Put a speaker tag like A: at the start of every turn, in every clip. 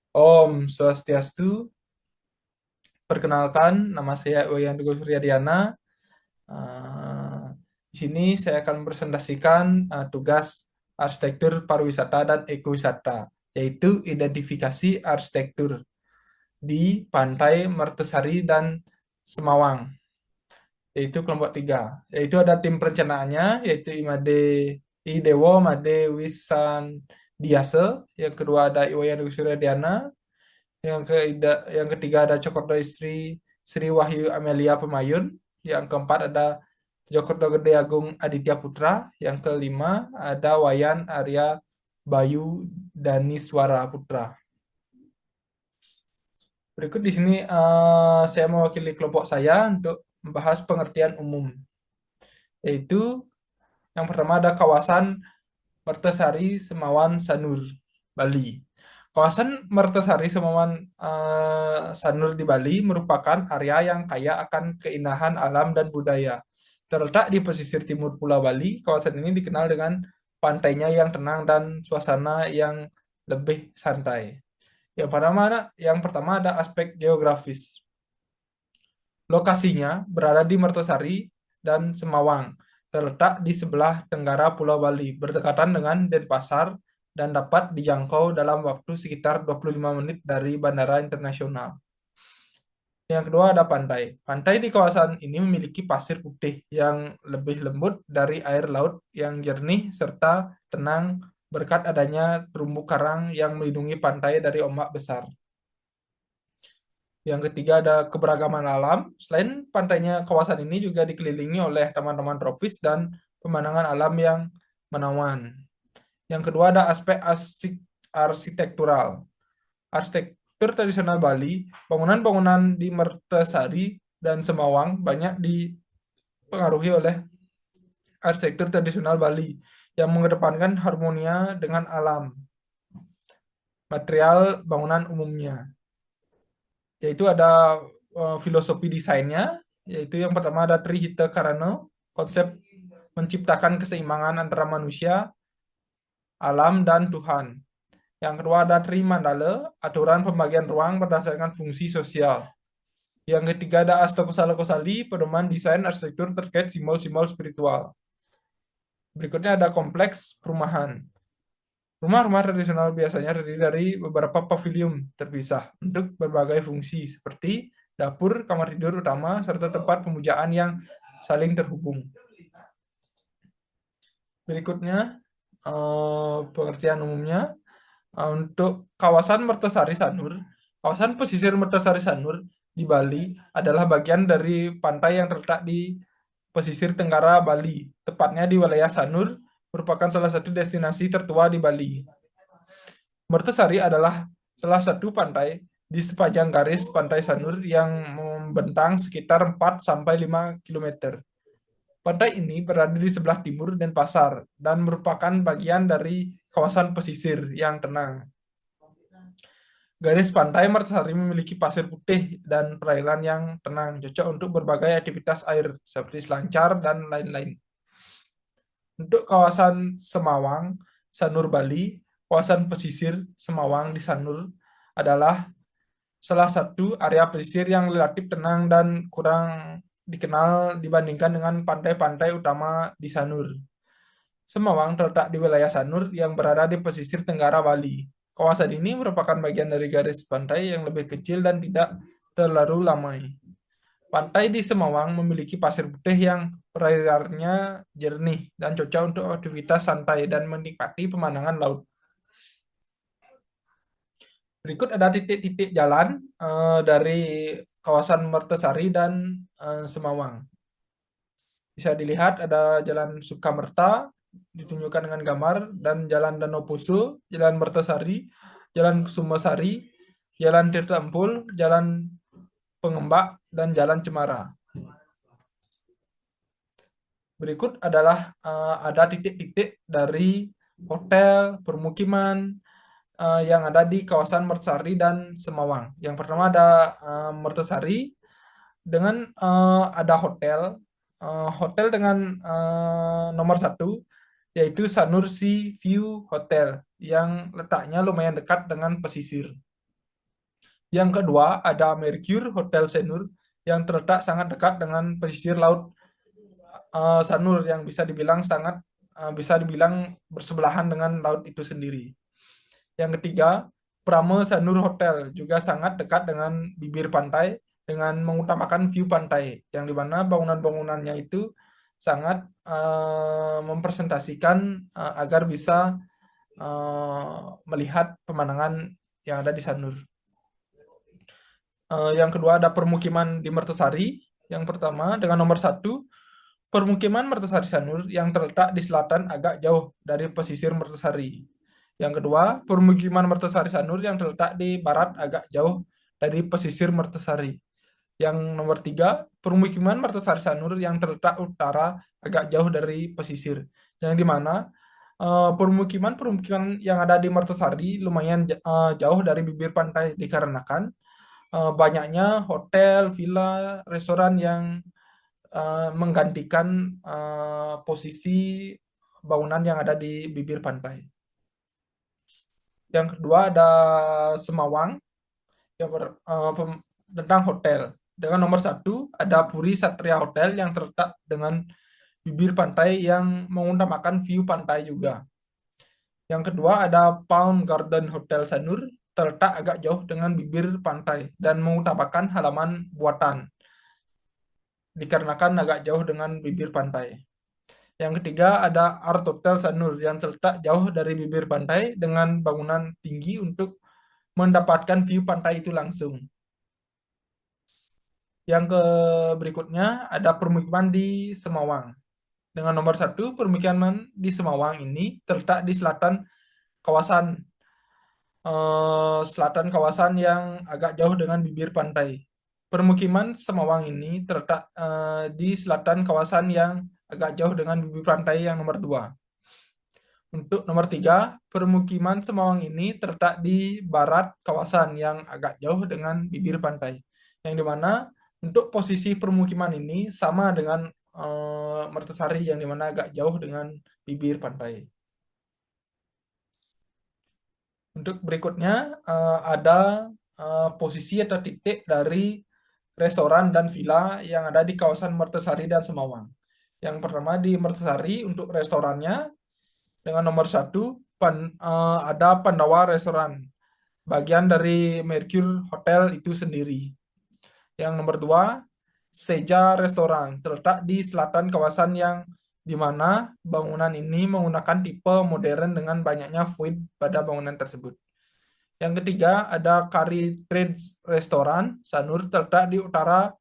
A: Om Swastiastu. Perkenalkan, nama saya Wayan Teguh Suryadiana. Eh, di sini saya akan presentasikan tugas arsitektur pariwisata dan ekowisata, yaitu identifikasi arsitektur di Pantai Mertesari dan Semawang, yaitu kelompok 3. Yaitu ada tim perencanaannya, yaitu Imade Idewo, Made Wisan Diase. Yang kedua ada Iwayan Teguh Suryadiana. Yang ketiga ada Cokordo Istri Sri Wahyu Amelia Pemayun. Yang keempat ada Jokordo Gede Agung Aditya Putra. Yang kelima ada Wayan Arya Bayu Daniswara Putra. Berikut di sini saya mewakili kelompok saya untuk membahas pengertian umum, yaitu yang pertama ada kawasan Mertesari Semawan Sanur, Bali. Kawasan Mertesari Semawan Sanur di Bali merupakan area yang kaya akan keindahan alam dan budaya. Terletak di pesisir timur Pulau Bali, kawasan ini dikenal dengan pantainya yang tenang dan suasana yang lebih santai. Yang pertama ada aspek geografis. Lokasinya berada di Mertesari dan Semawang, terletak di sebelah tenggara Pulau Bali, berdekatan dengan Denpasar dan dapat dijangkau dalam waktu sekitar 25 menit dari Bandara Internasional. Yang kedua ada pantai. Pantai di kawasan ini memiliki pasir putih yang lebih lembut dari air laut yang jernih serta tenang berkat adanya terumbu karang yang melindungi pantai dari ombak besar. Yang ketiga ada keberagaman alam. Selain pantainya, kawasan ini juga dikelilingi oleh taman-taman tropis dan pemandangan alam yang menawan. Yang kedua ada aspek arsitektural. Arsitektur tradisional Bali, bangunan-bangunan di Mertesari dan Semawang banyak dipengaruhi oleh arsitektur tradisional Bali yang mengedepankan harmonia dengan alam. Material bangunan umumnya, yaitu ada filosofi desainnya, yaitu yang pertama ada Trihita Karana, konsep menciptakan keseimbangan antara manusia, alam, dan Tuhan. Yang kedua ada Trimandala, aturan pembagian ruang berdasarkan fungsi sosial. Yang ketiga ada Astakusala Kosali, pedoman desain arsitektur terkait simbol-simbol spiritual. Berikutnya ada kompleks perumahan. Rumah-rumah tradisional biasanya terdiri dari beberapa pavilion terpisah untuk berbagai fungsi seperti dapur, kamar tidur utama, serta tempat pemujaan yang saling terhubung. Berikutnya pengertian umumnya untuk kawasan Mertesari Sanur. Kawasan pesisir Mertesari Sanur di Bali adalah bagian dari pantai yang terletak di pesisir tenggara Bali, tepatnya di wilayah Sanur, merupakan salah satu destinasi tertua di Bali. Mertesari adalah salah satu pantai di sepanjang garis pantai Sanur yang membentang sekitar 4-5 km. Pantai ini berada di sebelah timur Denpasar dan merupakan bagian dari kawasan pesisir yang tenang. Garis pantai Mertesari memiliki pasir putih dan perairan yang tenang, cocok untuk berbagai aktivitas air seperti selancar dan lain-lain. Untuk kawasan Semawang, Sanur Bali, kawasan pesisir Semawang di Sanur adalah salah satu area pesisir yang relatif tenang dan kurang dikenal dibandingkan dengan pantai-pantai utama di Sanur. Semawang terletak di wilayah Sanur yang berada di pesisir tenggara Bali. Kawasan ini merupakan bagian dari garis pantai yang lebih kecil dan tidak terlalu ramai. Pantai di Semawang memiliki pasir putih yang perairannya jernih dan cocok untuk aktivitas santai dan menikmati pemandangan laut. Berikut ada titik-titik jalan dari kawasan Mertesari dan Semawang. Bisa dilihat ada Jalan Sukamerta, ditunjukkan dengan gambar, dan Jalan Danau Pusu, Jalan Mertesari, Jalan Sumbasari, Jalan Tirta Empul, Jalan Pengembak, dan Jalan Cemara. Berikut adalah ada titik-titik dari hotel, permukiman yang ada di kawasan Mertesari dan Semawang. Yang pertama ada Mertesari dengan ada hotel dengan nomor 1 yaitu Sanur Sea View Hotel yang letaknya lumayan dekat dengan pesisir. Yang kedua ada Mercure Hotel Sanur yang terletak sangat dekat dengan pesisir laut Sanur yang bisa dibilang bersebelahan dengan laut itu sendiri. Yang ketiga, Prame Sanur Hotel juga sangat dekat dengan bibir pantai dengan mengutamakan view pantai yang dimana bangunan-bangunannya itu sangat mempresentasikan agar bisa melihat pemandangan yang ada di Sanur. Yang kedua ada permukiman di Mertasari. Yang pertama dengan nomor 1, permukiman Mertasari Sanur yang terletak di selatan agak jauh dari pesisir Mertasari. Yang kedua, permukiman Mertasari Sanur yang terletak di barat agak jauh dari pesisir Mertasari. Yang nomor 3, permukiman Mertasari Sanur yang terletak utara agak jauh dari pesisir. Yang dimana permukiman-permukiman yang ada di Mertasari lumayan jauh dari bibir pantai dikarenakan banyaknya hotel, villa, restoran yang menggantikan posisi bangunan yang ada di bibir pantai. Yang kedua ada Semawang yang tentang hotel. Dengan nomor 1 ada Puri Satria Hotel yang terletak dengan bibir pantai yang mengutamakan view pantai juga. Yang kedua ada Palm Garden Hotel Sanur terletak agak jauh dengan bibir pantai dan mengutamakan halaman buatan dikarenakan agak jauh dengan bibir pantai. Yang ketiga ada Art Hotel Sanur yang terletak jauh dari bibir pantai dengan bangunan tinggi untuk mendapatkan view pantai itu langsung. Yang berikutnya ada permukiman di Semawang. Dengan nomor 1, permukiman di Semawang ini terletak di selatan kawasan yang agak jauh dengan bibir pantai. Permukiman Semawang ini terletak di selatan kawasan yang agak jauh dengan bibir pantai yang nomor 2. Untuk nomor 3, permukiman Semawang ini terletak di barat kawasan yang agak jauh dengan bibir pantai. Yang dimana untuk posisi permukiman ini sama dengan Mertasari yang dimana agak jauh dengan bibir pantai. Untuk berikutnya ada posisi atau titik dari restoran dan villa yang ada di kawasan Mertasari dan Semawang. Yang pertama di Mertasari untuk restorannya dengan nomor 1 ada Pandawa Restoran, bagian dari Mercure Hotel itu sendiri. Yang nomor 2 Seja Restoran, terletak di selatan kawasan yang di mana bangunan ini menggunakan tipe modern dengan banyaknya void pada bangunan tersebut. Yang ketiga ada Kari Trades Restoran Sanur, terletak di utara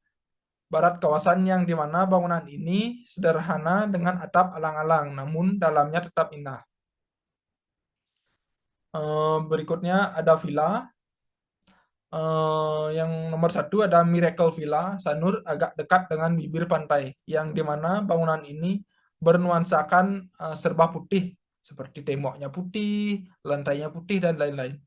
A: barat kawasan yang di mana bangunan ini sederhana dengan atap alang-alang, namun dalamnya tetap indah. Berikutnya ada villa. Yang nomor 1 ada Miracle Villa Sanur agak dekat dengan bibir pantai, yang di mana bangunan ini bernuansakan serba putih, seperti temboknya putih, lantainya putih, dan lain-lain.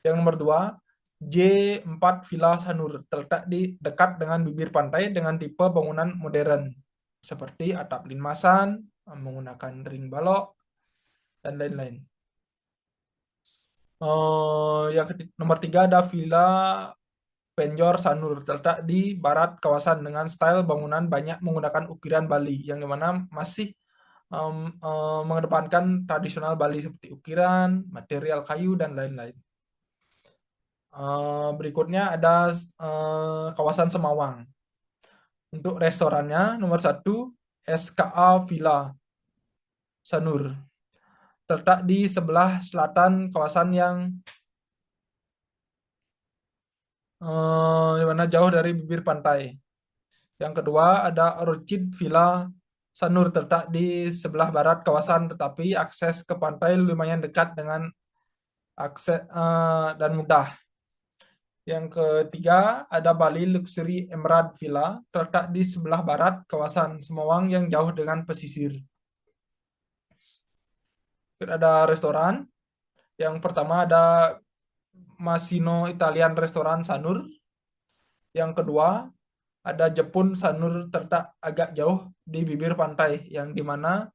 A: Yang nomor 2, J4 Villa Sanur terletak di dekat dengan bibir pantai dengan tipe bangunan modern, seperti atap linmasan, menggunakan ring balok, dan lain-lain. Yang nomor 3 ada Villa Penjor Sanur terletak di barat kawasan dengan style bangunan banyak menggunakan ukiran Bali yang dimana masih mengedepankan tradisional Bali seperti ukiran, material kayu, dan lain-lain. Berikutnya ada kawasan Semawang. Untuk restorannya nomor 1 SKA Villa Sanur terletak di sebelah selatan kawasan yang di mana jauh dari bibir pantai. Yang kedua ada Orchid Villa Sanur terletak di sebelah barat kawasan, tetapi akses ke pantai lumayan dekat dengan akses dan mudah. Yang ketiga ada Bali Luxury Emerald Villa terletak di sebelah barat kawasan Semawang yang jauh dengan pesisir. Ada restoran. Yang pertama ada Masino Italian Restoran Sanur. Yang kedua ada Jepun Sanur terletak agak jauh di bibir pantai, yang dimana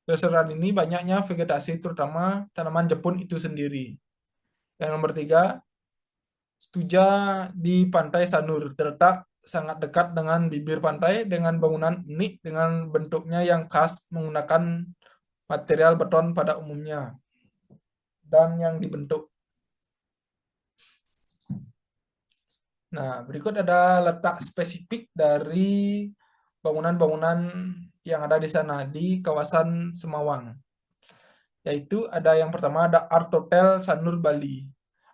A: restoran ini banyaknya vegetasi terutama tanaman Jepun itu sendiri. Yang nomor 3 Stuja di Pantai Sanur terletak sangat dekat dengan bibir pantai dengan bangunan unik dengan bentuknya yang khas menggunakan material beton pada umumnya dan yang dibentuk. Nah, berikut ada letak spesifik dari bangunan-bangunan yang ada di sana di kawasan Semawang. Yaitu ada yang pertama ada Art Hotel Sanur Bali.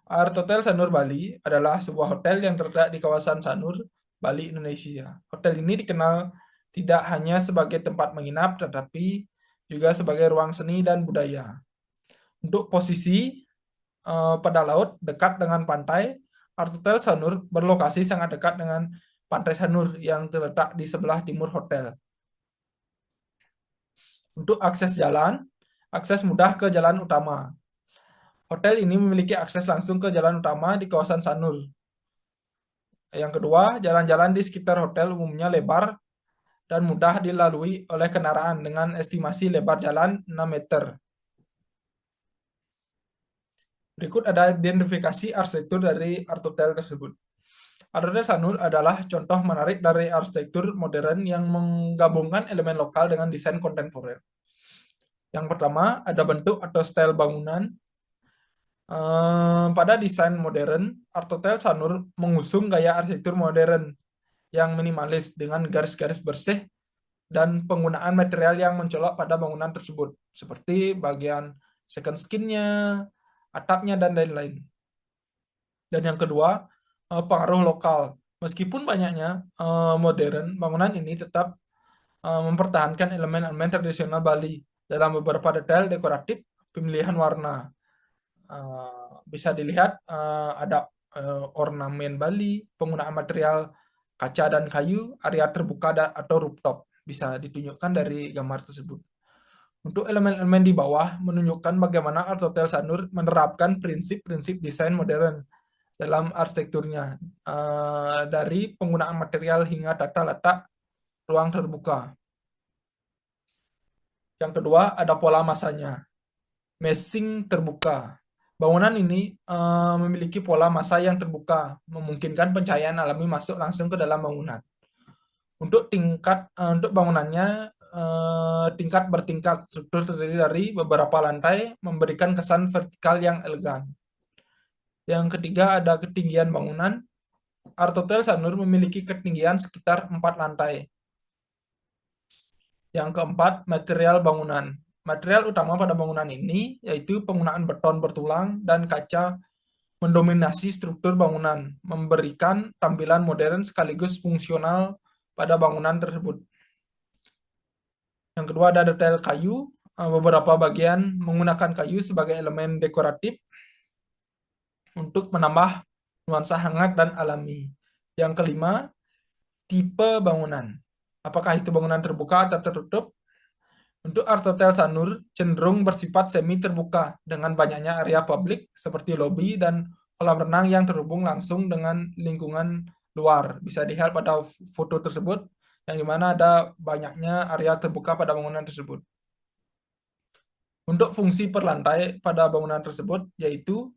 A: Art Hotel Sanur Bali adalah sebuah hotel yang terletak di kawasan Sanur, Bali, Indonesia. Hotel ini dikenal tidak hanya sebagai tempat menginap, tetapi juga sebagai ruang seni dan budaya. Untuk posisi pada laut dekat dengan pantai, Art Hotel Sanur berlokasi sangat dekat dengan Pantai Sanur yang terletak di sebelah timur hotel. Untuk akses mudah ke jalan utama. Hotel ini memiliki akses langsung ke jalan utama di kawasan Sanur. Yang kedua, jalan-jalan di sekitar hotel umumnya lebar dan mudah dilalui oleh kendaraan dengan estimasi lebar jalan 6 meter. Berikut ada identifikasi arsitektur dari Art Hotel tersebut. Art Hotel Sanur adalah contoh menarik dari arsitektur modern yang menggabungkan elemen lokal dengan desain kontemporer. Yang pertama, ada bentuk atau style bangunan. Pada desain modern, Art Hotel Sanur mengusung gaya arsitektur modern yang minimalis dengan garis-garis bersih dan penggunaan material yang mencolok pada bangunan tersebut, seperti bagian second skin-nya, atapnya, dan lain-lain. Dan yang kedua, pengaruh lokal. Meskipun banyaknya modern, bangunan ini tetap mempertahankan elemen-elemen tradisional Bali dalam beberapa detail dekoratif, pemilihan warna. Bisa dilihat ada ornamen Bali, penggunaan material kaca dan kayu, area terbuka atau rooftop bisa ditunjukkan dari gambar tersebut. Untuk elemen-elemen di bawah menunjukkan bagaimana Art Hotel Sanur menerapkan prinsip-prinsip desain modern dalam arsitekturnya, dari penggunaan material hingga tata letak ruang terbuka. Yang kedua ada pola masanya, meshing terbuka. Bangunan ini memiliki pola massa yang terbuka, memungkinkan pencahayaan alami masuk langsung ke dalam bangunan. Untuk bangunannya tingkat bertingkat, struktur terdiri dari beberapa lantai, memberikan kesan vertikal yang elegan. Yang ketiga ada ketinggian bangunan. Art Hotel Sanur memiliki ketinggian sekitar 4 lantai. Yang keempat, material bangunan. Material utama pada bangunan ini yaitu penggunaan beton bertulang dan kaca mendominasi struktur bangunan, memberikan tampilan modern sekaligus fungsional pada bangunan tersebut. Yang kedua ada detail kayu, beberapa bagian menggunakan kayu sebagai elemen dekoratif untuk menambah nuansa hangat dan alami. Yang kelima, tipe bangunan. Apakah itu bangunan terbuka atau tertutup? Untuk Art Hotel Sanur cenderung bersifat semi terbuka dengan banyaknya area publik seperti lobi dan kolam renang yang terhubung langsung dengan lingkungan luar. Bisa dilihat pada foto tersebut yang dimana ada banyaknya area terbuka pada bangunan tersebut. Untuk fungsi per lantai pada bangunan tersebut yaitu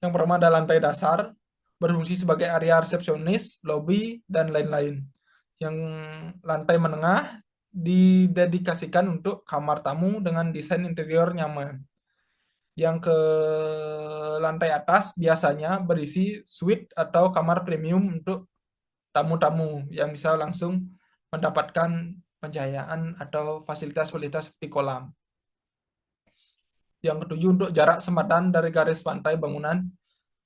A: yang pertama ada lantai dasar berfungsi sebagai area resepsionis, lobi, dan lain-lain. Yang lantai menengah didedikasikan untuk kamar tamu dengan desain interior nyaman. Yang ke lantai atas biasanya berisi suite atau kamar premium untuk tamu-tamu yang bisa langsung mendapatkan pencahayaan atau fasilitas-fasilitas seperti kolam. Yang ketujuh, untuk jarak sempadan dari garis pantai bangunan.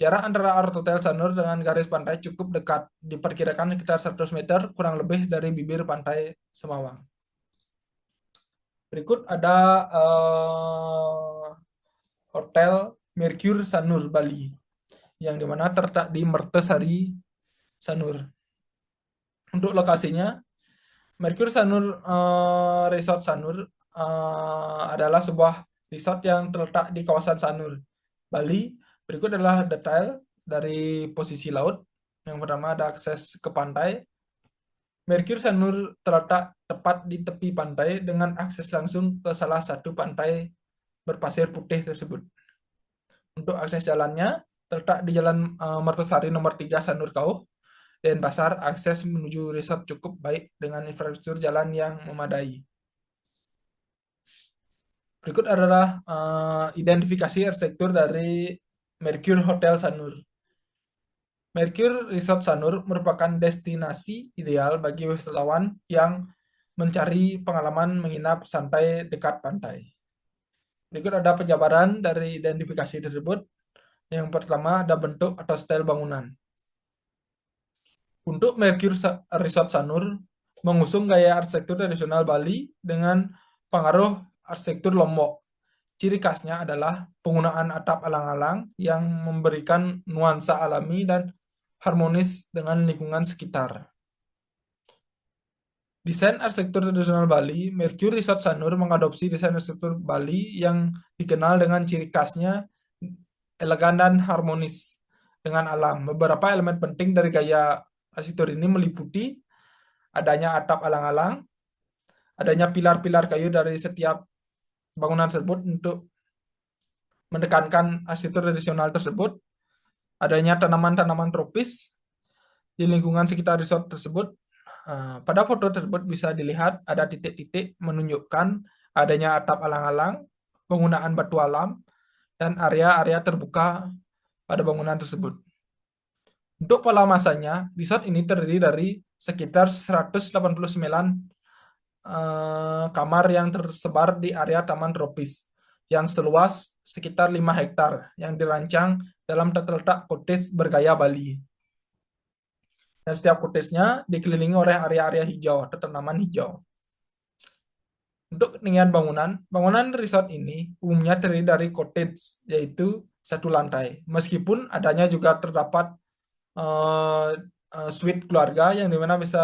A: Jarak antara Art Hotel Sanur dengan garis pantai cukup dekat, diperkirakan sekitar 100 meter kurang lebih dari bibir pantai Semawang. Berikut ada Hotel Mercure Sanur Bali, yang dimana terletak di Mertesari Sanur. Untuk lokasinya, Mercure Sanur Resort Sanur adalah sebuah resort yang terletak di kawasan Sanur, Bali. Berikut adalah detail dari posisi laut. Yang pertama ada akses ke pantai. Mercure Sanur terletak tepat di tepi pantai dengan akses langsung ke salah satu pantai berpasir putih tersebut. Untuk akses jalannya, terletak di Jalan Mertasari nomor 3 Sanur Kauh, Denpasar. Akses menuju resort cukup baik dengan infrastruktur jalan yang memadai. Berikut adalah identifikasi arsitektur dari Mercure Hotel Sanur. Mercure Resort Sanur merupakan destinasi ideal bagi wisatawan yang mencari pengalaman menginap santai dekat pantai. Berikut ada penjabaran dari identifikasi tersebut. Yang pertama ada bentuk atau style bangunan. Untuk Mercure Resort Sanur mengusung gaya arsitektur tradisional Bali dengan pengaruh arsitektur Lombok. Ciri khasnya adalah penggunaan atap alang-alang yang memberikan nuansa alami dan harmonis dengan lingkungan sekitar. Desain arsitektur tradisional Bali, Mercure Resort Sanur mengadopsi desain arsitektur Bali yang dikenal dengan ciri khasnya elegan dan harmonis dengan alam. Beberapa elemen penting dari gaya arsitektur ini meliputi adanya atap alang-alang, adanya pilar-pilar kayu dari setiap bangunan tersebut untuk menekankan arsitektur tradisional tersebut, adanya tanaman-tanaman tropis di lingkungan sekitar resort tersebut. Pada foto tersebut bisa dilihat ada titik-titik menunjukkan adanya atap alang-alang, penggunaan batu alam, dan area-area terbuka pada bangunan tersebut. Untuk pola masanya, resort ini terdiri dari sekitar 189 kamar yang tersebar di area taman tropis yang seluas sekitar 5 hektar yang dirancang dalam tata letak cottage bergaya Bali. Dan setiap cottage-nya dikelilingi oleh area-area hijau atau tanaman hijau. Untuk ketinggian bangunan resort ini umumnya terdiri dari cottage, yaitu satu lantai. Meskipun adanya juga terdapat suite keluarga yang dimana bisa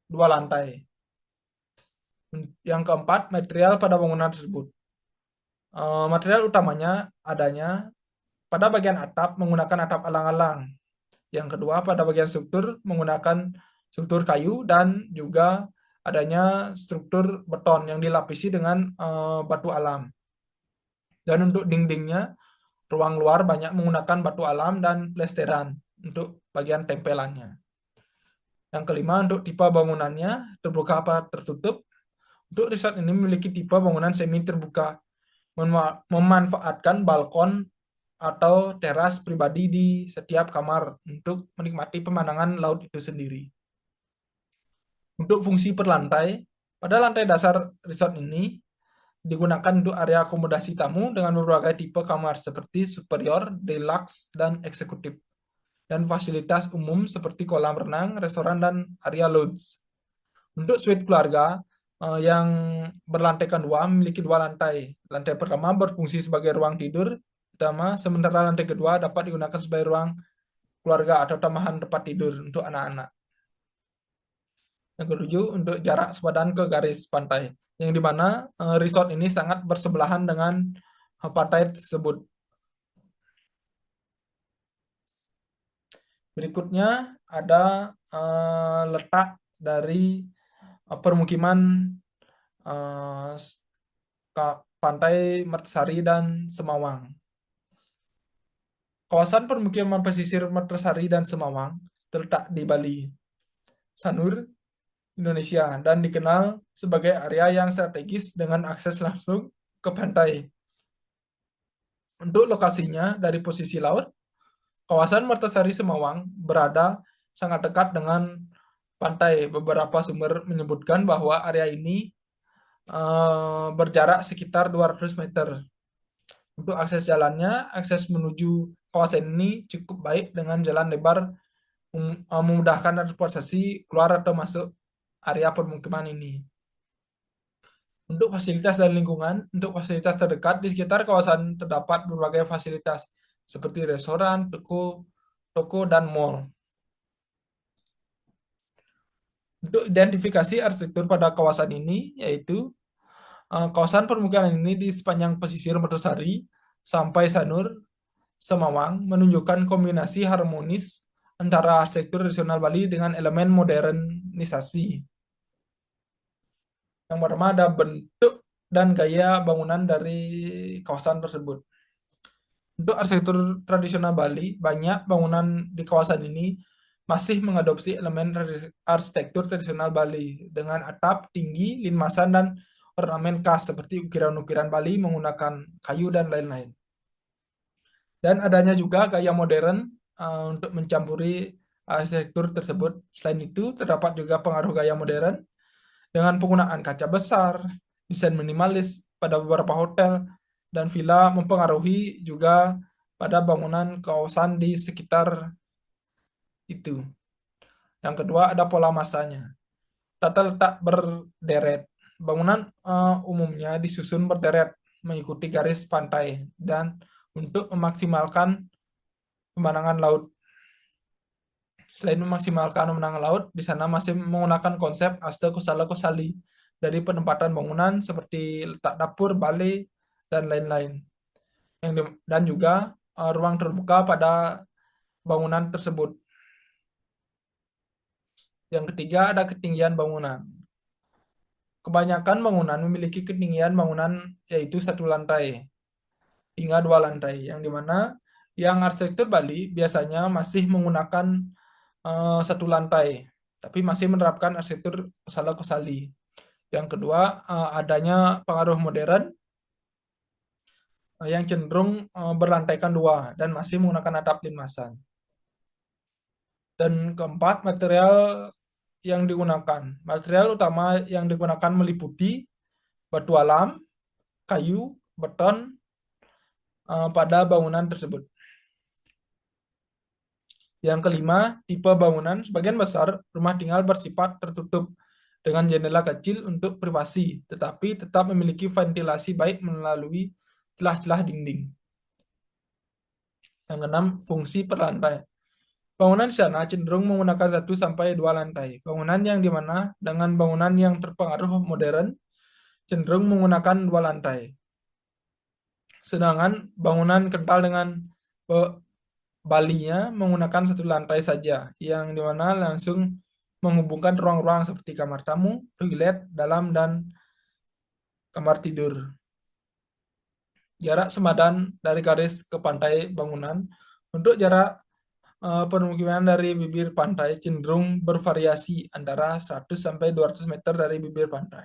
A: 2 lantai. Yang keempat, material pada bangunan tersebut. Material utamanya adanya pada bagian atap menggunakan atap alang-alang. Yang kedua, pada bagian struktur menggunakan struktur kayu dan juga adanya struktur beton yang dilapisi dengan batu alam. Dan untuk dindingnya, ruang luar banyak menggunakan batu alam dan plesteran untuk bagian tempelannya. Yang kelima, untuk tipe bangunannya, terbuka apa tertutup. Untuk resort ini memiliki tipe bangunan semi terbuka, memanfaatkan balkon atau teras pribadi di setiap kamar untuk menikmati pemandangan laut itu sendiri. Untuk fungsi per lantai, pada lantai dasar resort ini digunakan untuk area akomodasi tamu dengan berbagai tipe kamar seperti superior, deluxe, dan eksekutif. Dan fasilitas umum seperti kolam renang, restoran, dan area lodge. Untuk suite keluarga yang berlantaikan 2 memiliki 2 lantai. Lantai pertama berfungsi sebagai ruang tidur utama, sementara lantai kedua dapat digunakan sebagai ruang keluarga atau tambahan tempat tidur untuk anak-anak. Yang ketujuh, untuk jarak sepadan ke garis pantai, yang dimana resort ini sangat bersebelahan dengan pantai tersebut. Berikutnya ada letak dari permukiman pantai Mertasari dan Semawang. Kawasan permukiman pesisir Mertasari dan Semawang terletak di Bali, Sanur, Indonesia, dan dikenal sebagai area yang strategis dengan akses langsung ke pantai. Untuk lokasinya dari posisi laut, kawasan Mertasari Semawang berada sangat dekat dengan pantai. Beberapa sumber menyebutkan bahwa area ini berjarak sekitar 200 meter. Untuk akses jalannya, akses menuju kawasan ini cukup baik dengan jalan lebar memudahkan transportasi keluar atau masuk area permukiman ini. Untuk fasilitas dan lingkungan, untuk fasilitas terdekat di sekitar kawasan terdapat berbagai fasilitas seperti restoran, toko, dan mall. Untuk identifikasi arsitektur pada kawasan ini, yaitu kawasan permukiman ini di sepanjang pesisir Mertasari sampai Sanur, Semawang menunjukkan kombinasi harmonis antara arsitektur tradisional Bali dengan elemen modernisasi. Yang pertama ada bentuk dan gaya bangunan dari kawasan tersebut. Untuk arsitektur tradisional Bali, banyak bangunan di kawasan ini masih mengadopsi elemen arsitektur tradisional Bali dengan atap tinggi, limasan, dan ornamen khas seperti ukiran-ukiran Bali menggunakan kayu dan lain-lain. Dan adanya juga gaya modern untuk mencampuri arsitektur tersebut. Selain itu, terdapat juga pengaruh gaya modern dengan penggunaan kaca besar, desain minimalis pada beberapa hotel, dan villa mempengaruhi juga pada bangunan kawasan di sekitar itu. Yang kedua ada pola masanya. Tata letak berderet. Bangunan umumnya disusun berderet mengikuti garis pantai dan untuk memaksimalkan pemandangan laut. Selain memaksimalkan pemandangan laut, di sana masih menggunakan konsep Aste Kusala Kusali dari penempatan bangunan seperti letak dapur, balai, dan lain-lain. Dan juga ruang terbuka pada bangunan tersebut. Yang ketiga ada ketinggian bangunan. Kebanyakan bangunan memiliki ketinggian bangunan yaitu 1 lantai hingga 2 lantai, yang dimana yang arsitektur Bali biasanya masih menggunakan 1 lantai, tapi masih menerapkan arsitektur Kusala Kusali. Yang kedua, adanya pengaruh modern yang cenderung berlantaikan 2 dan masih menggunakan atap limasan. Dan keempat, material yang digunakan. Material utama yang digunakan meliputi batu alam, kayu, beton pada bangunan tersebut. Yang kelima, tipe bangunan. Sebagian besar rumah tinggal bersifat tertutup dengan jendela kecil untuk privasi, tetapi tetap memiliki ventilasi baik melalui celah-celah dinding. Yang keenam, fungsi per lantai. Bangunan di sana cenderung menggunakan 1 sampai 2 lantai. Bangunan yang dimana dengan bangunan yang terpengaruh modern cenderung menggunakan 2 lantai. Sedangkan bangunan kental dengan balinya menggunakan 1 lantai saja, yang dimana langsung menghubungkan ruang-ruang seperti kamar tamu, toilet, dalam, dan kamar tidur. Jarak semadan dari garis ke pantai bangunan. Untuk jarak permukiman dari bibir pantai cenderung bervariasi antara 100 sampai 200 meter dari bibir pantai.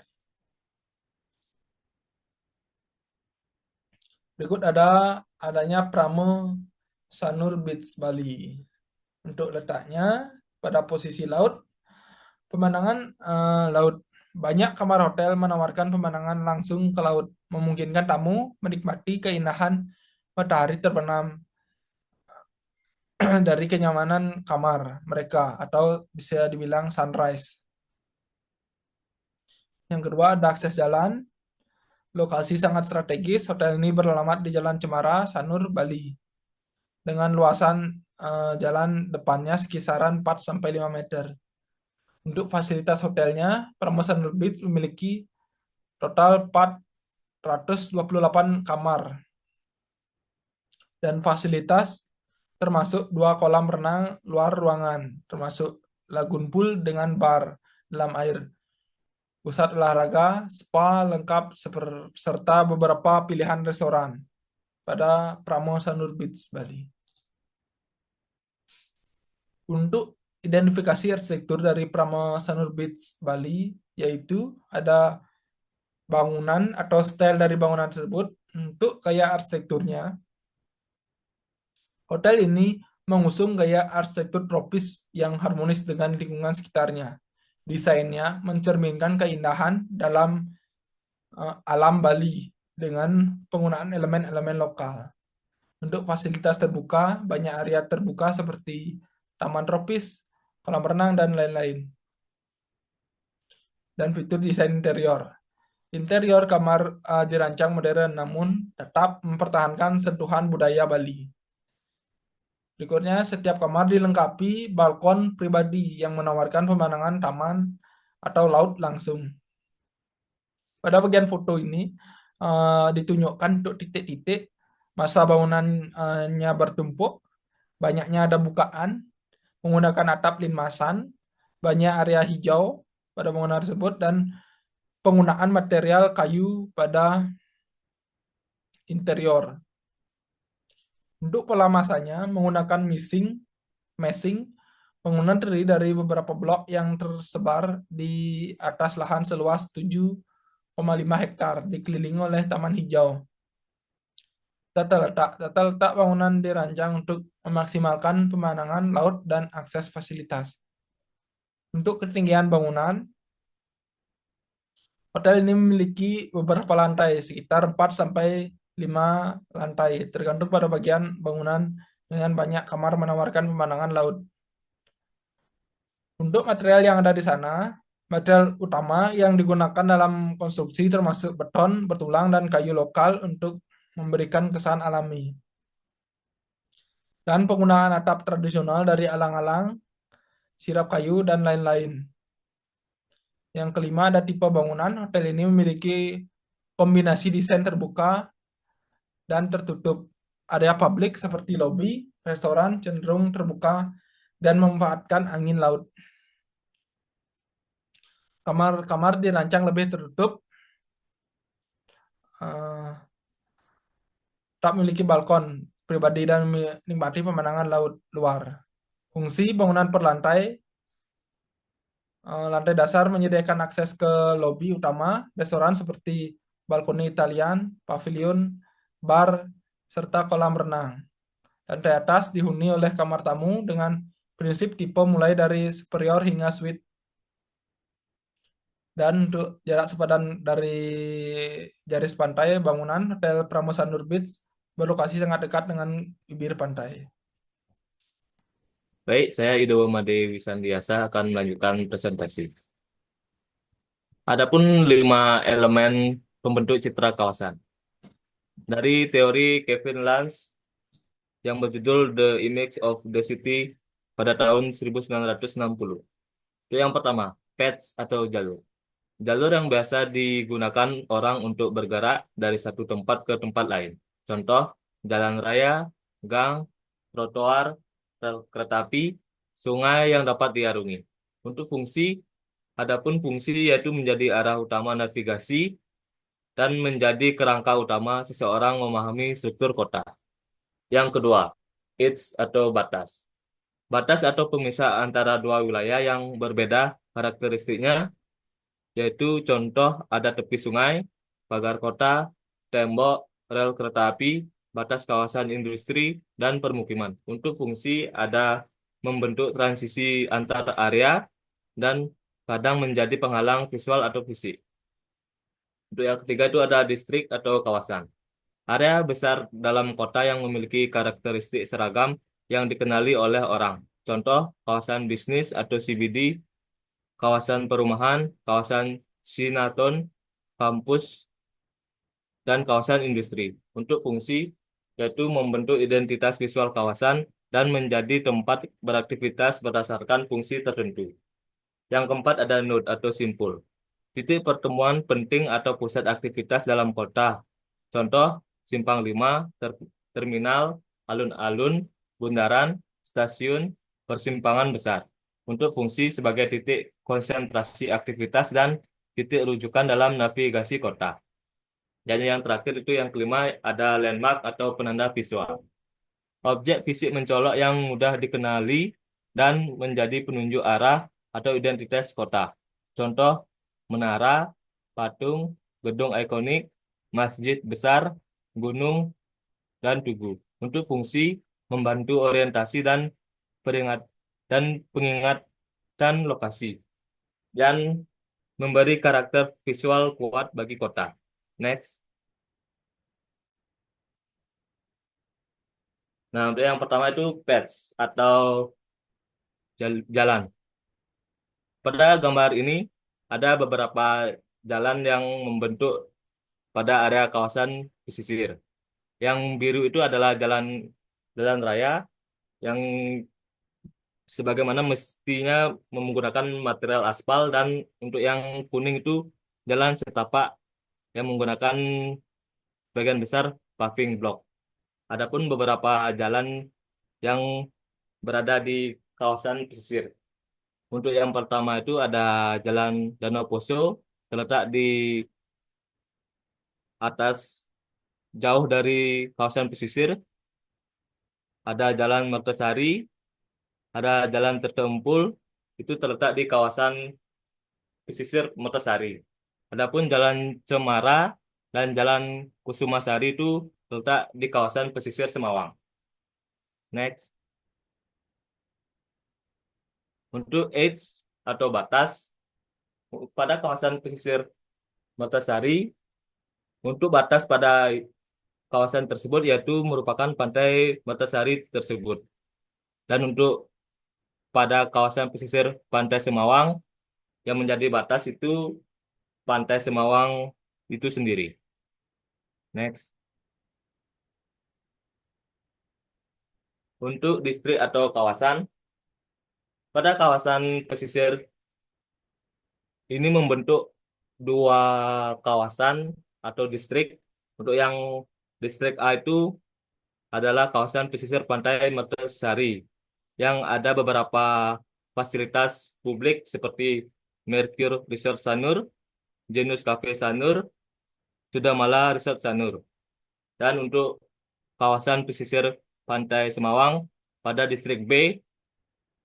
A: Berikut adanya Pramo Sanur Beach Bali. Untuk letaknya pada posisi laut, pemandangan laut. Banyak kamar hotel menawarkan pemandangan langsung ke laut, memungkinkan tamu menikmati keindahan matahari terbenam dari kenyamanan kamar mereka, atau bisa dibilang sunrise. Yang kedua ada akses jalan. Lokasi sangat strategis. Hotel ini beralamat di Jalan Cemara, Sanur, Bali. Dengan luasan jalan depannya sekisaran 4-5 meter. Untuk fasilitas hotelnya, Pramuka Sanur Beach memiliki total 428 kamar. Dan fasilitas termasuk 2 kolam renang luar ruangan, termasuk lagun pool dengan bar dalam air, pusat olahraga, spa lengkap serta beberapa pilihan restoran pada Pramuka Sanur Beach, Bali. Untuk identifikasi arsitektur dari Pramuka Sanur Beach, Bali, yaitu ada bangunan atau style dari bangunan tersebut. Untuk gaya arsitekturnya, hotel ini mengusung gaya arsitektur tropis yang harmonis dengan lingkungan sekitarnya. Desainnya mencerminkan keindahan dalam alam Bali dengan penggunaan elemen-elemen lokal. Untuk fasilitas terbuka, banyak area terbuka seperti taman tropis, kolam renang, dan lain-lain. Dan fitur desain interior. Interior kamar dirancang modern namun tetap mempertahankan sentuhan budaya Bali. Berikutnya, setiap kamar dilengkapi balkon pribadi yang menawarkan pemandangan taman atau laut langsung. Pada bagian foto ini ditunjukkan untuk titik-titik masa bangunannya bertumpuk, banyaknya ada bukaan, menggunakan atap limasan, banyak area hijau pada bangunan tersebut, dan penggunaan material kayu pada interior. Untuk pola masanya menggunakan meshing, bangunan terdiri dari beberapa blok yang tersebar di atas lahan seluas 7,5 hektar dikelilingi oleh taman hijau. Tata letak bangunan dirancang untuk memaksimalkan pemandangan laut dan akses fasilitas. Untuk ketinggian bangunan, hotel ini memiliki beberapa lantai, sekitar 4 sampai 5 lantai, tergantung pada bagian bangunan dengan banyak kamar menawarkan pemandangan laut. Untuk material yang ada di sana, material utama yang digunakan dalam konstruksi termasuk beton, bertulang, dan kayu lokal untuk memberikan kesan alami. Dan penggunaan atap tradisional dari alang-alang, sirap kayu, dan lain-lain. Yang kelima, ada tipe bangunan. Hotel ini memiliki kombinasi desain terbuka dan tertutup. Area publik seperti lobi, restoran cenderung terbuka dan memanfaatkan angin laut. Kamar-kamar dirancang lebih tertutup, eh, tak memiliki balkon pribadi dan menikmati pemandangan laut luar. Fungsi bangunan per lantai, lantai dasar menyediakan akses ke lobi utama, restoran seperti balkoni Italian, pavilion, bar, serta kolam renang. Lantai atas dihuni oleh kamar tamu dengan prinsip tipe mulai dari superior hingga suite. Dan untuk jarak sepadan dari garis pantai, bangunan Hotel Pramusanur Beach berlokasi sangat dekat dengan bibir pantai.
B: Baik, saya Ido Made Wisandiasa akan melanjutkan presentasi. Adapun 5 elemen pembentuk citra kawasan. Dari teori Kevin Lange yang berjudul The Image of the City pada tahun 1960. Itu yang pertama, paths atau jalur. Jalur yang biasa digunakan orang untuk bergerak dari satu tempat ke tempat lain. Contoh, jalan raya, gang, trotoar, rel kereta api, sungai yang dapat diarungi. Untuk fungsi, adapun fungsi yaitu menjadi arah utama navigasi dan menjadi kerangka utama seseorang memahami struktur kota. Yang kedua, edge atau batas. Batas atau pemisah antara dua wilayah yang berbeda karakteristiknya, yaitu contoh ada tepi sungai, pagar kota, tembok, rel kereta api, batas kawasan industri, dan permukiman. Untuk fungsi ada membentuk transisi antar area dan kadang menjadi penghalang visual atau fisik. Untuk yang ketiga itu ada distrik atau kawasan. Area besar dalam kota yang memiliki karakteristik seragam yang dikenali oleh orang. Contoh, kawasan bisnis atau CBD, kawasan perumahan, kawasan Sinaton, kampus, dan kawasan industri. Untuk fungsi, yaitu membentuk identitas visual kawasan dan menjadi tempat beraktivitas berdasarkan fungsi tertentu. Yang keempat ada node atau simpul. Titik pertemuan penting atau pusat aktivitas dalam kota. Contoh, Simpang 5, terminal, alun-alun, bundaran, stasiun, persimpangan besar. Untuk fungsi sebagai titik konsentrasi aktivitas dan titik rujukan dalam navigasi kota. Dan yang terakhir itu yang kelima ada landmark atau penanda visual. Objek fisik mencolok yang mudah dikenali dan menjadi penunjuk arah atau identitas kota. Contoh, menara, patung, gedung ikonik, masjid besar, gunung, dan tugu. Untuk fungsi membantu orientasi dan peringat dan pengingat dan lokasi dan memberi karakter visual kuat bagi kota. Next. Nah, untuk yang pertama itu paths atau jalan. Pada gambar ini ada beberapa jalan yang membentuk pada area kawasan pesisir. Yang biru itu adalah jalan jalan raya yang sebagaimana mestinya menggunakan material aspal, dan untuk yang kuning itu jalan setapak yang menggunakan bagian besar paving block. Adapun beberapa jalan yang berada di kawasan pesisir. Untuk yang pertama itu ada Jalan Danau Poso, terletak di atas jauh dari kawasan pesisir. ada Jalan Mertasari, ada Jalan Tertempul, itu terletak di kawasan pesisir Mertasari. Adapun Jalan Cemara dan Jalan Kusumasari itu terletak di kawasan pesisir Semawang. Next, untuk age atau batas pada kawasan pesisir Mertasari, untuk batas pada kawasan tersebut yaitu merupakan pantai Mertasari tersebut. Dan untuk pada kawasan pesisir Pantai Semawang yang menjadi batas itu Pantai Semawang itu sendiri. Next. Untuk distrik atau kawasan, pada kawasan pesisir ini membentuk dua kawasan atau distrik. Untuk yang distrik A itu adalah kawasan pesisir Pantai Mertasari yang ada beberapa fasilitas publik seperti Mercure Resort Sanur, Genus Cafe Sanur, Sudamala Resort Sanur. Dan untuk kawasan pesisir Pantai Semawang pada distrik B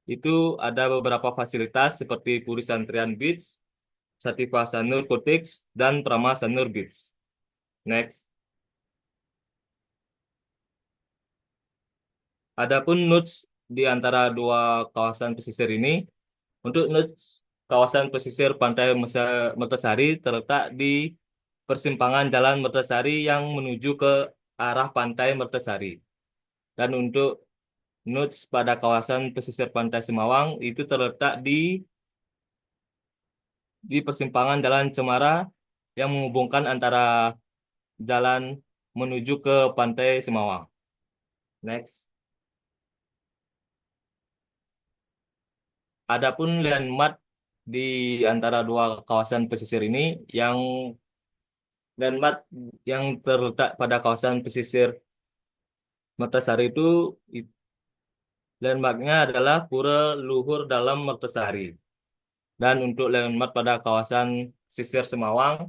B: itu ada beberapa fasilitas seperti Puri Santrian Beach, Sativa Sanur Cottage, dan Prama Sanur Beach. Next. Adapun notes di antara dua kawasan pesisir ini, untuk notes kawasan pesisir Pantai Mertasari terletak di persimpangan Jalan Mertasari yang menuju ke arah Pantai Mertasari. Dan untuk notes pada kawasan pesisir Pantai Semawang itu terletak di persimpangan Jalan Cemara yang menghubungkan antara jalan menuju ke Pantai Semawang. Next. Adapun landmark di antara dua kawasan pesisir ini, yang landmark yang terletak pada kawasan pesisir Mertasari itu landmarknya adalah Pura Luhur Dalam Mertasari. Dan untuk landmark pada kawasan pesisir Semawang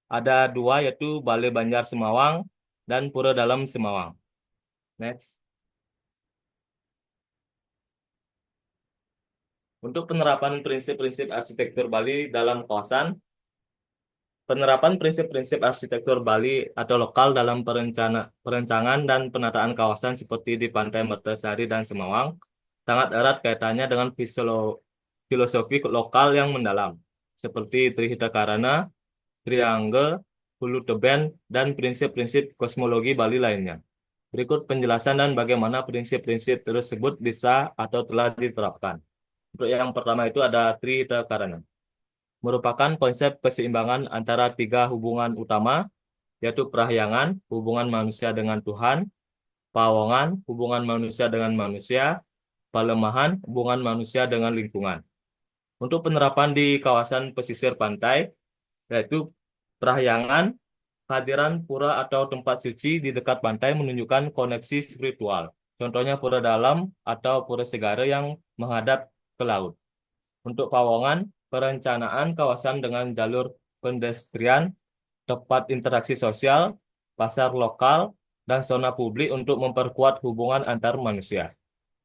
B: ada dua yaitu Balai Banjar Semawang dan Pura Dalam Semawang. Next. Untuk penerapan prinsip-prinsip arsitektur Bali dalam kawasan, penerapan prinsip-prinsip arsitektur Bali atau lokal dalam perencanaan dan penataan kawasan seperti di Pantai Mertasari dan Semawang sangat erat kaitannya dengan filosofi lokal yang mendalam, seperti Trihita Karana, Triangle, Hulu Teben, dan prinsip-prinsip kosmologi Bali lainnya. Berikut penjelasan dan bagaimana prinsip-prinsip tersebut bisa atau telah diterapkan. Untuk yang pertama itu ada Trihita Karana, merupakan konsep keseimbangan antara tiga hubungan utama, yaitu prahyangan, hubungan manusia dengan Tuhan, pawongan, hubungan manusia dengan manusia, palemahan, hubungan manusia dengan lingkungan. Untuk penerapan di kawasan pesisir pantai, yaitu prahyangan, kehadiran pura atau tempat suci di dekat pantai menunjukkan koneksi spiritual. Contohnya pura dalam atau pura segara yang menghadap ke laut. Untuk pawongan, perencanaan kawasan dengan jalur pedestrian, tempat interaksi sosial, pasar lokal, dan zona publik untuk memperkuat hubungan antar manusia.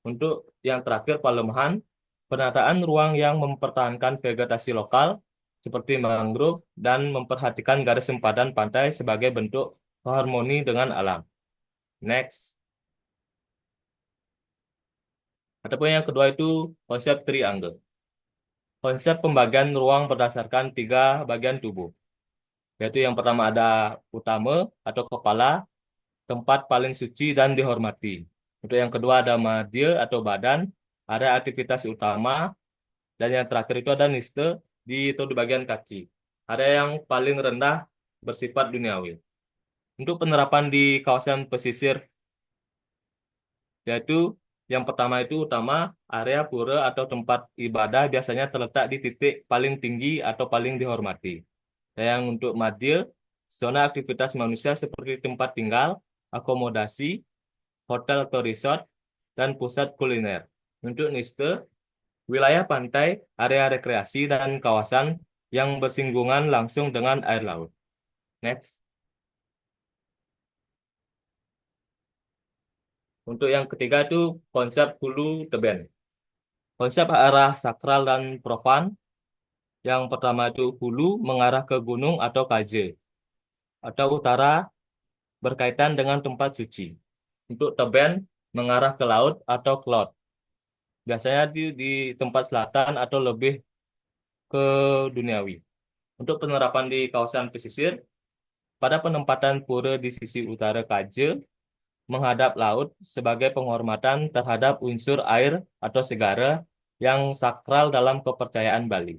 B: Untuk yang terakhir, palemahan, penataan ruang yang mempertahankan vegetasi lokal seperti mangrove dan memperhatikan garis sempadan pantai sebagai bentuk harmoni dengan alam. Next. Ataupun yang kedua itu konsep triangle. Konsep pembagian ruang berdasarkan tiga bagian tubuh, yaitu yang pertama ada utama atau kepala, tempat paling suci dan dihormati. Untuk yang kedua ada madya atau badan, ada aktivitas utama, dan yang terakhir itu ada niste itu di bagian kaki. Ada yang paling rendah bersifat duniawi. Untuk penerapan di kawasan pesisir, yaitu yang pertama itu utama, area pura atau tempat ibadah biasanya terletak di titik paling tinggi atau paling dihormati. Dan yang untuk madya, zona aktivitas manusia seperti tempat tinggal, akomodasi, hotel atau resort, dan pusat kuliner. Untuk niste, wilayah pantai, area rekreasi, dan kawasan yang bersinggungan langsung dengan air laut. Next. Untuk yang ketiga itu konsep hulu tebing. Konsep arah sakral dan profan. Yang pertama itu hulu mengarah ke gunung atau kaje. Atau utara berkaitan dengan tempat suci. Untuk teben mengarah ke laut atau cloud. Biasanya di tempat selatan atau lebih ke duniawi. Untuk penerapan di kawasan pesisir, pada penempatan pura di sisi utara kaje menghadap laut sebagai penghormatan terhadap unsur air atau segara yang sakral dalam kepercayaan Bali.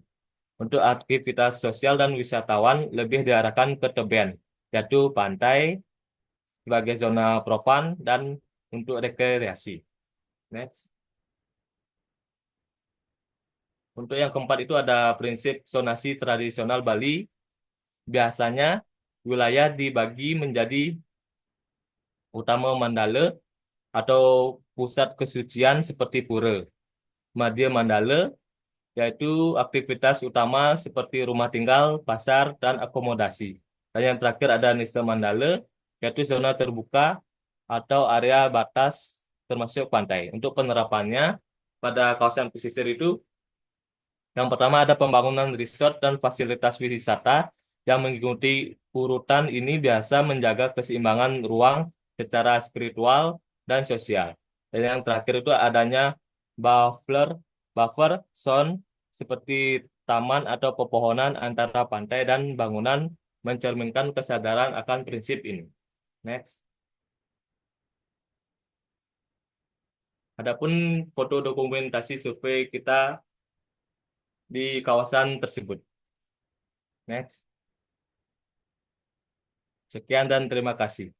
B: Untuk aktivitas sosial dan wisatawan lebih diarahkan ke tebing, yaitu pantai sebagai zona profan dan untuk rekreasi. Next. Untuk yang keempat itu ada prinsip zonasi tradisional Bali. Biasanya wilayah dibagi menjadi utama Mandala atau pusat kesucian seperti pura. Madya Mandala yaitu aktivitas utama seperti rumah tinggal, pasar, dan akomodasi. Dan yang terakhir ada Nista Mandala yaitu zona terbuka atau area batas termasuk pantai. Untuk penerapannya pada kawasan pesisir itu yang pertama ada pembangunan resort dan fasilitas wisata yang mengikuti urutan ini biasa menjaga keseimbangan ruang secara spiritual dan sosial. Dan yang terakhir itu adanya buffer buffer zone seperti taman atau pepohonan antara pantai dan bangunan mencerminkan kesadaran akan prinsip ini. Next. Adapun foto dokumentasi survei kita di kawasan tersebut. Next. Sekian dan terima kasih.